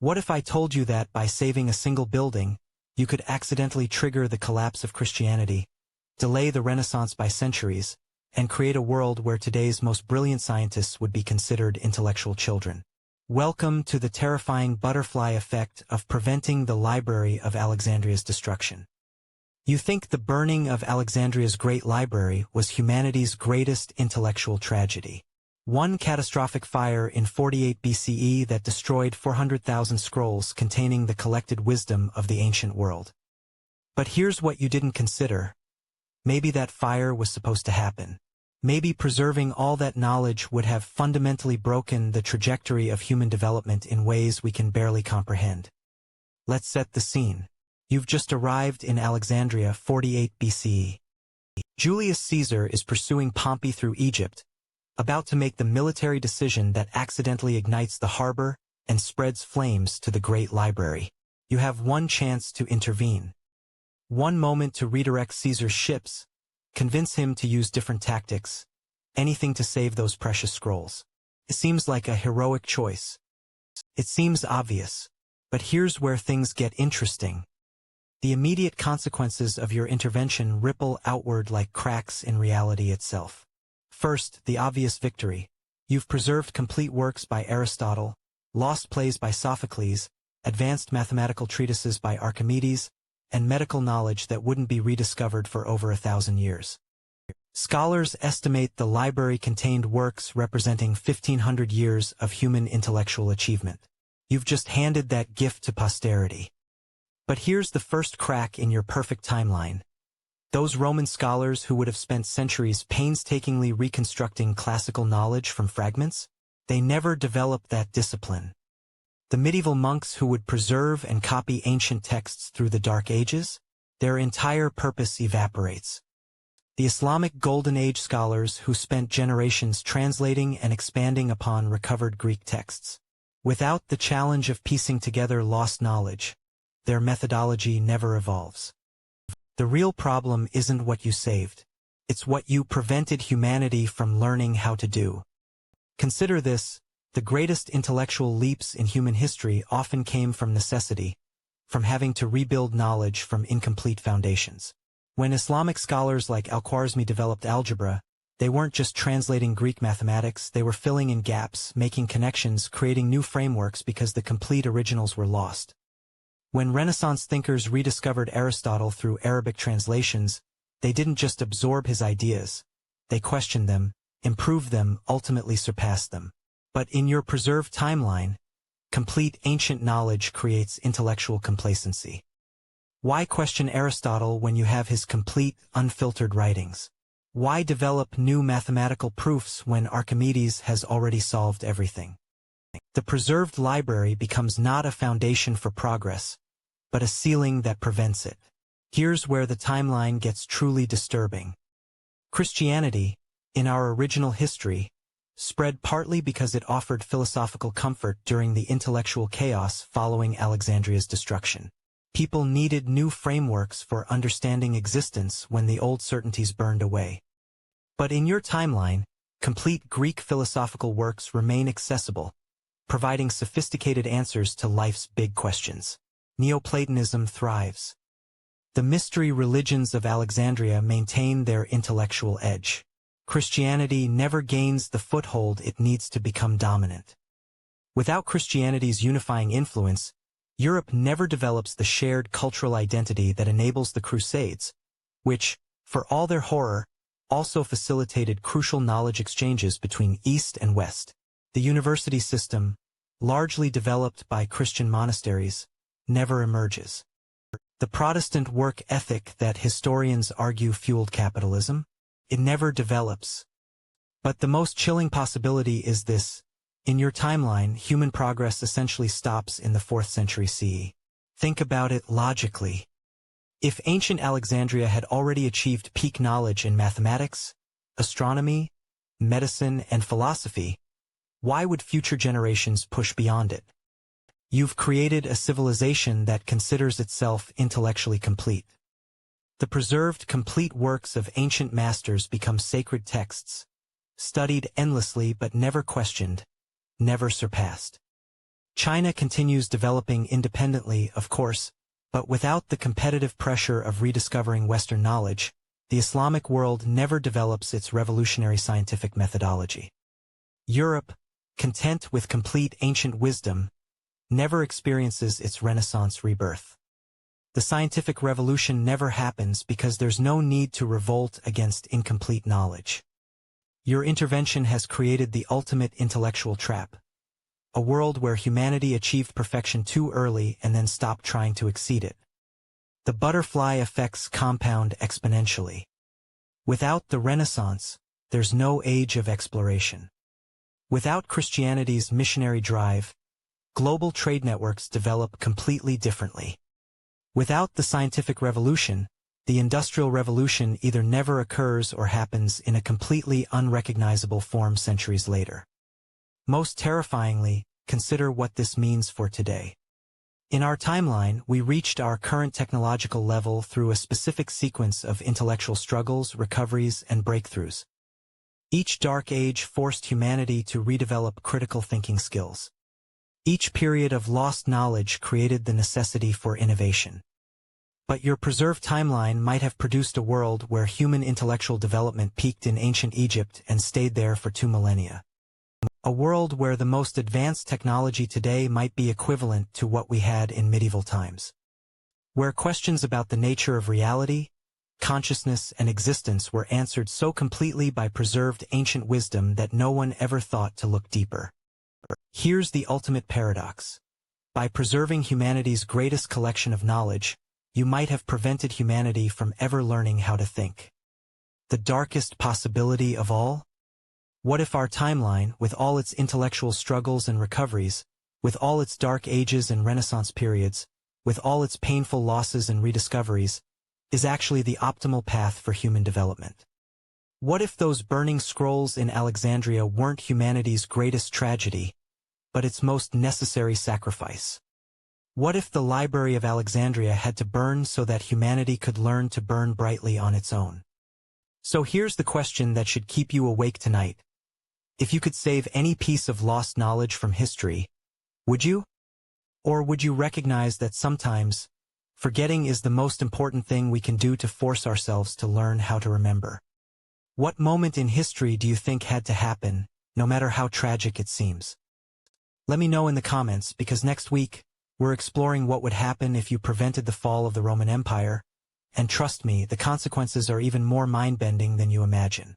What if I told you that by saving a single building, you could accidentally trigger the collapse of Christianity, delay the Renaissance by centuries, and create a world where today's most brilliant scientists would be considered intellectual children? Welcome to the terrifying butterfly effect of preventing the Library of Alexandria's destruction. You think the burning of Alexandria's great library was humanity's greatest intellectual tragedy. One catastrophic fire in 48 BCE that destroyed 400,000 scrolls containing the collected wisdom of the ancient world. But here's what you didn't consider. Maybe that fire was supposed to happen. Maybe preserving all that knowledge would have fundamentally broken the trajectory of human development in ways we can barely comprehend. Let's set the scene. You've just arrived in Alexandria, 48 BCE. Julius Caesar is pursuing Pompey through Egypt, about to make the military decision that accidentally ignites the harbor and spreads flames to the great library. You have one chance to intervene. One moment to redirect Caesar's ships, convince him to use different tactics, anything to save those precious scrolls. It seems like a heroic choice. It seems obvious, but here's where things get interesting. The immediate consequences of your intervention ripple outward like cracks in reality itself. First, the obvious victory. You've preserved complete works by Aristotle, lost plays by Sophocles, advanced mathematical treatises by Archimedes, and medical knowledge that wouldn't be rediscovered for over 1,000 years. Scholars estimate the library contained works representing 1,500 years of human intellectual achievement. You've just handed that gift to posterity. But here's the first crack in your perfect timeline. Those Roman scholars who would have spent centuries painstakingly reconstructing classical knowledge from fragments, they never developed that discipline. The medieval monks who would preserve and copy ancient texts through the Dark Ages, their entire purpose evaporates. The Islamic Golden Age scholars who spent generations translating and expanding upon recovered Greek texts. Without the challenge of piecing together lost knowledge, their methodology never evolves. The real problem isn't what you saved. It's what you prevented humanity from learning how to do. Consider this, the greatest intellectual leaps in human history often came from necessity, from having to rebuild knowledge from incomplete foundations. When Islamic scholars like Al-Khwarizmi developed algebra, they weren't just translating Greek mathematics, they were filling in gaps, making connections, creating new frameworks because the complete originals were lost. When Renaissance thinkers rediscovered Aristotle through Arabic translations, they didn't just absorb his ideas. They questioned them, improved them, ultimately surpassed them. But in your preserved timeline, complete ancient knowledge creates intellectual complacency. Why question Aristotle when you have his complete, unfiltered writings? Why develop new mathematical proofs when Archimedes has already solved everything? The preserved library becomes not a foundation for progress, but a ceiling that prevents it. Here's where the timeline gets truly disturbing. Christianity, in our original history, spread partly because it offered philosophical comfort during the intellectual chaos following Alexandria's destruction. People needed new frameworks for understanding existence when the old certainties burned away. But in your timeline, complete Greek philosophical works remain accessible, providing sophisticated answers to life's big questions. Neoplatonism thrives. The mystery religions of Alexandria maintain their intellectual edge. Christianity never gains the foothold it needs to become dominant. Without Christianity's unifying influence, Europe never develops the shared cultural identity that enables the Crusades, which, for all their horror, also facilitated crucial knowledge exchanges between East and West. The university system, largely developed by Christian monasteries, never emerges. The Protestant work ethic that historians argue fueled capitalism, it never develops. But the most chilling possibility is this. In your timeline, human progress essentially stops in the 4th century CE. Think about it logically. If ancient Alexandria had already achieved peak knowledge in mathematics, astronomy, medicine, and philosophy, why would future generations push beyond it? You've created a civilization that considers itself intellectually complete. The preserved complete works of ancient masters become sacred texts, studied endlessly but never questioned, never surpassed. China continues developing independently, of course, but without the competitive pressure of rediscovering Western knowledge, the Islamic world never develops its revolutionary scientific methodology. Europe, content with complete ancient wisdom, never experiences its Renaissance rebirth. The scientific revolution never happens because there's no need to revolt against incomplete knowledge. Your intervention has created the ultimate intellectual trap, a world where humanity achieved perfection too early and then stopped trying to exceed it. The butterfly effects compound exponentially. Without the Renaissance, there's no age of exploration. Without Christianity's missionary drive, global trade networks develop completely differently. Without the scientific revolution, the Industrial Revolution either never occurs or happens in a completely unrecognizable form centuries later. Most terrifyingly, consider what this means for today. In our timeline, we reached our current technological level through a specific sequence of intellectual struggles, recoveries, and breakthroughs. Each dark age forced humanity to redevelop critical thinking skills. Each period of lost knowledge created the necessity for innovation. But your preserved timeline might have produced a world where human intellectual development peaked in ancient Egypt and stayed there for 2 millennia. A world where the most advanced technology today might be equivalent to what we had in medieval times. Where questions about the nature of reality, consciousness, and existence were answered so completely by preserved ancient wisdom that no one ever thought to look deeper. Here's the ultimate paradox. By preserving humanity's greatest collection of knowledge, you might have prevented humanity from ever learning how to think. The darkest possibility of all? What if our timeline, with all its intellectual struggles and recoveries, with all its dark ages and Renaissance periods, with all its painful losses and rediscoveries, is actually the optimal path for human development? What if those burning scrolls in Alexandria weren't humanity's greatest tragedy, but its most necessary sacrifice? What if the Library of Alexandria had to burn so that humanity could learn to burn brightly on its own? So here's the question that should keep you awake tonight. If you could save any piece of lost knowledge from history, would you? Or would you recognize that sometimes, forgetting is the most important thing we can do to force ourselves to learn how to remember? What moment in history do you think had to happen, no matter how tragic it seems? Let me know in the comments, because next week, we're exploring what would happen if you prevented the fall of the Roman Empire, and trust me, the consequences are even more mind-bending than you imagine.